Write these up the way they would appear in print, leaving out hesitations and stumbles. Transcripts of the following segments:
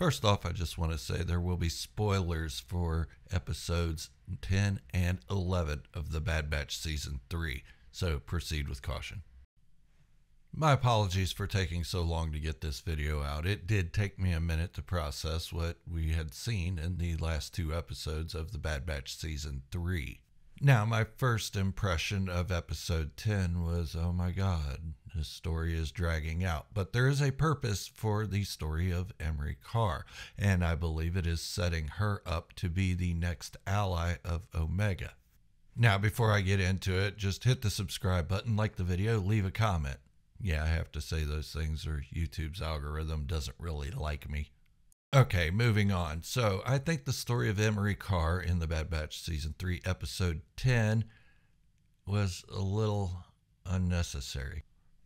First off, I just want to say there will be spoilers for episodes 10 and 11 of The Bad Batch Season 3, so proceed with caution. My apologies for taking so long to get this video out. It did take me a minute to process what we had seen in the last two episodes of The Bad Batch Season 3. Now, my first impression of episode 10 was, oh my god, this story is dragging out. But there is a purpose for the story of Emery Carr, and I believe it is setting her up to be the next ally of Omega. Now, before I get into it, just hit the subscribe button, like the video, leave a comment. Yeah, I have to say those things or YouTube's algorithm doesn't really like me. Okay, moving on. So, I think the story of Emery Carr in The Bad Batch Season 3, Episode 10 was a little unnecessary.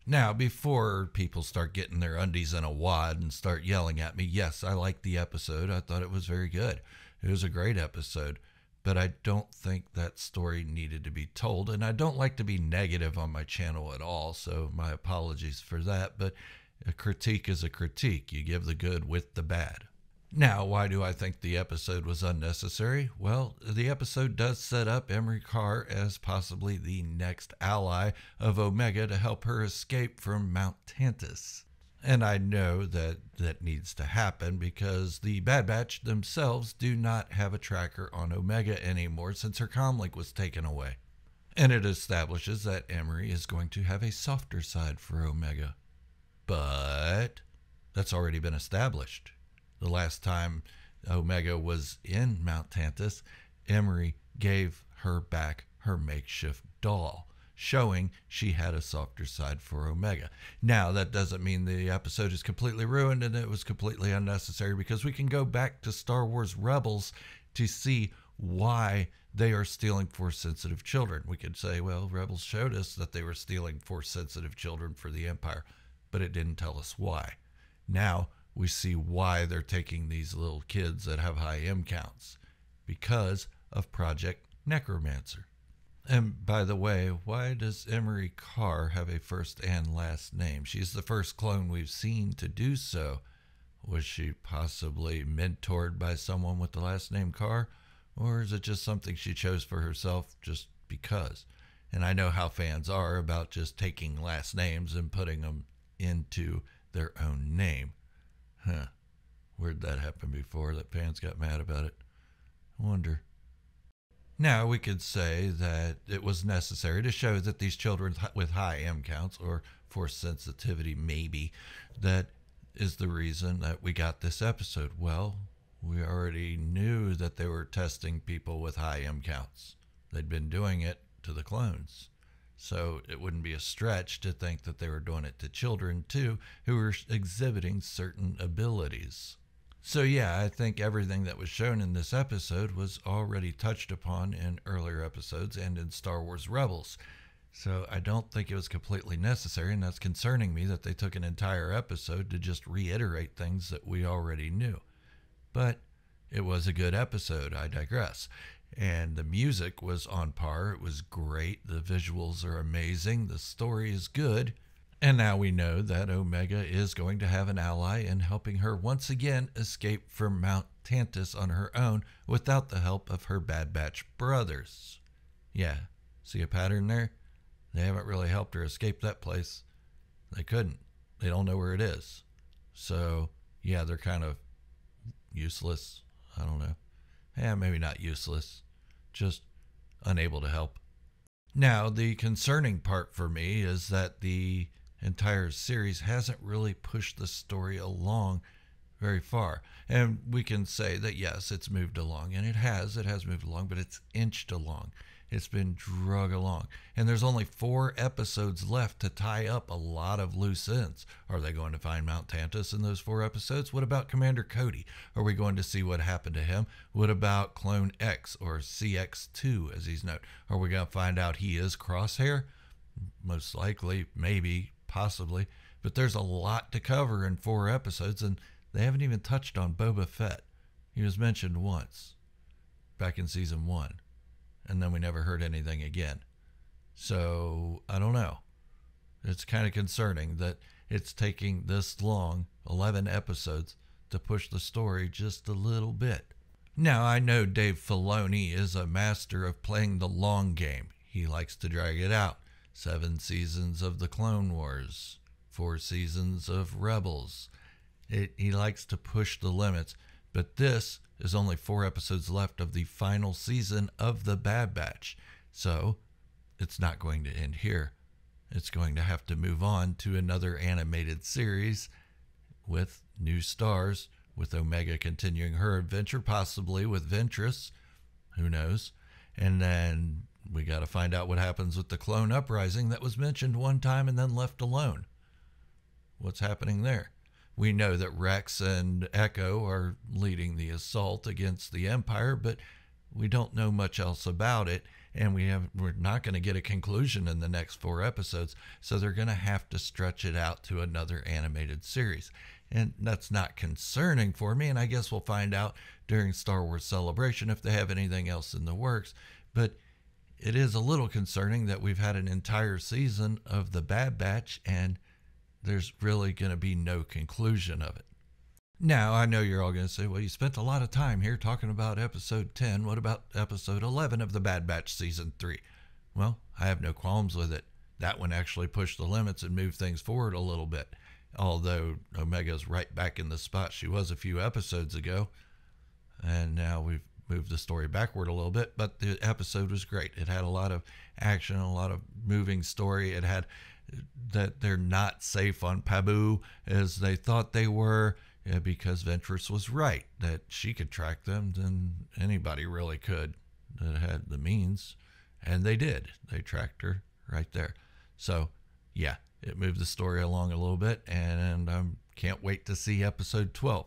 Now, before people start getting their undies in a wad and start yelling at me, yes, I liked the episode. I thought it was very good. It was a great episode. But I don't think that story needed to be told. And I don't like to be negative on my channel at all, so my apologies for that. But a critique is a critique. You give the good with the bad. Now, why do I think the episode was unnecessary? Well, the episode does set up Emery Carr as possibly the next ally of Omega to help her escape from Mount Tantus. And I know that that needs to happen because the Bad Batch themselves do not have a tracker on Omega anymore since her comlink was taken away. And it establishes that Emery is going to have a softer side for Omega. But that's already been established. The last time Omega was in Mount Tantus, Emery gave her back her makeshift doll, showing she had a softer side for Omega. Now, that doesn't mean the episode is completely ruined and it was completely unnecessary, because we can go back to Star Wars Rebels to see why they are stealing Force-sensitive children. We could say, well, Rebels showed us that they were stealing Force-sensitive children for the Empire, but it didn't tell us why. Now, we see why they're taking these little kids that have high M counts, because of Project Necromancer. And by the way, why does Emery Carr have a first and last name? She's the first clone we've seen to do so. Was she possibly mentored by someone with the last name Carr? Or is it just something she chose for herself just because? And I know how fans are about just taking last names and putting them into their own name. Huh. Where'd that happen before that fans got mad about it? I wonder. Now, we could say that it was necessary to show that these children with high M counts, or force sensitivity maybe, that is the reason that we got this episode. Well, we already knew that they were testing people with high M counts. They'd been doing it to the clones. So it wouldn't be a stretch to think that they were doing it to children too, who were exhibiting certain abilities. So yeah, I think everything that was shown in this episode was already touched upon in earlier episodes and in Star Wars Rebels. So I don't think it was completely necessary, and that's concerning me that they took an entire episode to just reiterate things that we already knew. But it was a good episode, I digress. And the music was on par. It was great. The visuals are amazing. The story is good. And now we know that Omega is going to have an ally in helping her once again escape from Mount Tantus on her own without the help of her Bad Batch brothers. Yeah, see a pattern there? They haven't really helped her escape that place. They couldn't. They don't know where it is. So, yeah, they're kind of useless. I don't know. Yeah, maybe not useless. Just unable to help. Now, the concerning part for me is that the entire series hasn't really pushed the story along very far. And we can say that, yes, it's moved along, and it has moved along, but it's inched along. It's been drug along. And there's only 4 episodes left to tie up a lot of loose ends. Are they going to find Mount Tantus in those 4 episodes? What about Commander Cody? Are we going to see what happened to him? What about Clone X, or CX2 as he's known? Are we going to find out he is Crosshair? Most likely, maybe, possibly. But there's a lot to cover in 4 episodes, and they haven't even touched on Boba Fett. He was mentioned once, back in season 1. And then we never heard anything again. So, I don't know. It's kind of concerning that it's taking this long, 11 episodes, to push the story just a little bit. Now, I know Dave Filoni is a master of playing the long game. He likes to drag it out. 7 seasons of the Clone Wars, 4 seasons of Rebels. He likes to push the limits, but this is only 4 episodes left of the final season of The Bad Batch. So it's not going to end here. It's going to have to move on to another animated series with new stars, with Omega continuing her adventure, possibly with Ventress. Who knows? And then we got to find out what happens with the clone uprising that was mentioned one time and then left alone. What's happening there? We know that Rex and Echo are leading the assault against the Empire, but we don't know much else about it, and we're not going to get a conclusion in the next 4 episodes, so they're going to have to stretch it out to another animated series. And that's not concerning for me, and I guess we'll find out during Star Wars Celebration if they have anything else in the works. But it is a little concerning that we've had an entire season of The Bad Batch, and there's really going to be no conclusion of it. Now, I know you're all going to say, well, you spent a lot of time here talking about episode 10. What about episode 11 of The Bad Batch season 3? Well, I have no qualms with it. That one actually pushed the limits and moved things forward a little bit. Although Omega's right back in the spot she was a few episodes ago. And now we've moved the story backward a little bit. But the episode was great. It had a lot of action, a lot of moving story. It had that they're not safe on Pabu as they thought they were, because Ventress was right that she could track them than anybody really could that had the means. And they did. They tracked her right there. So, yeah, it moved the story along a little bit, and I can't wait to see episode 12.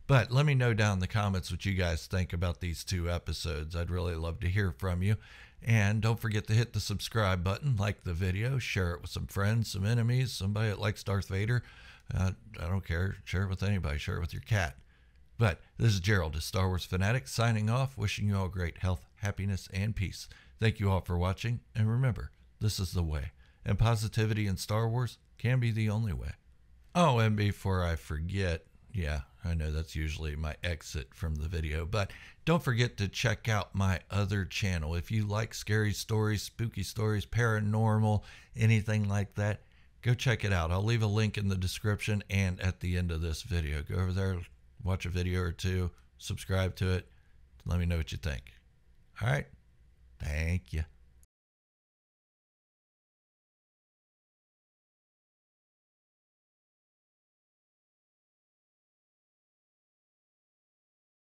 But let me know down in the comments what you guys think about these 2 episodes. I'd really love to hear from you. And don't forget to hit the subscribe button, like the video, share it with some friends, some enemies, somebody that likes Darth Vader. I don't care. Share it with anybody. Share it with your cat. But this is Gerald, a Star Wars fanatic, signing off, wishing you all great health, happiness, and peace. Thank you all for watching. And remember, this is the way. And positivity in Star Wars can be the only way. Oh, and before I forget, yeah, I know that's usually my exit from the video, but don't forget to check out my other channel. If you like scary stories, spooky stories, paranormal, anything like that, go check it out. I'll leave a link in the description and at the end of this video. Go over there, watch a video or 2, subscribe to it. Let me know what you think. All right. Thank you.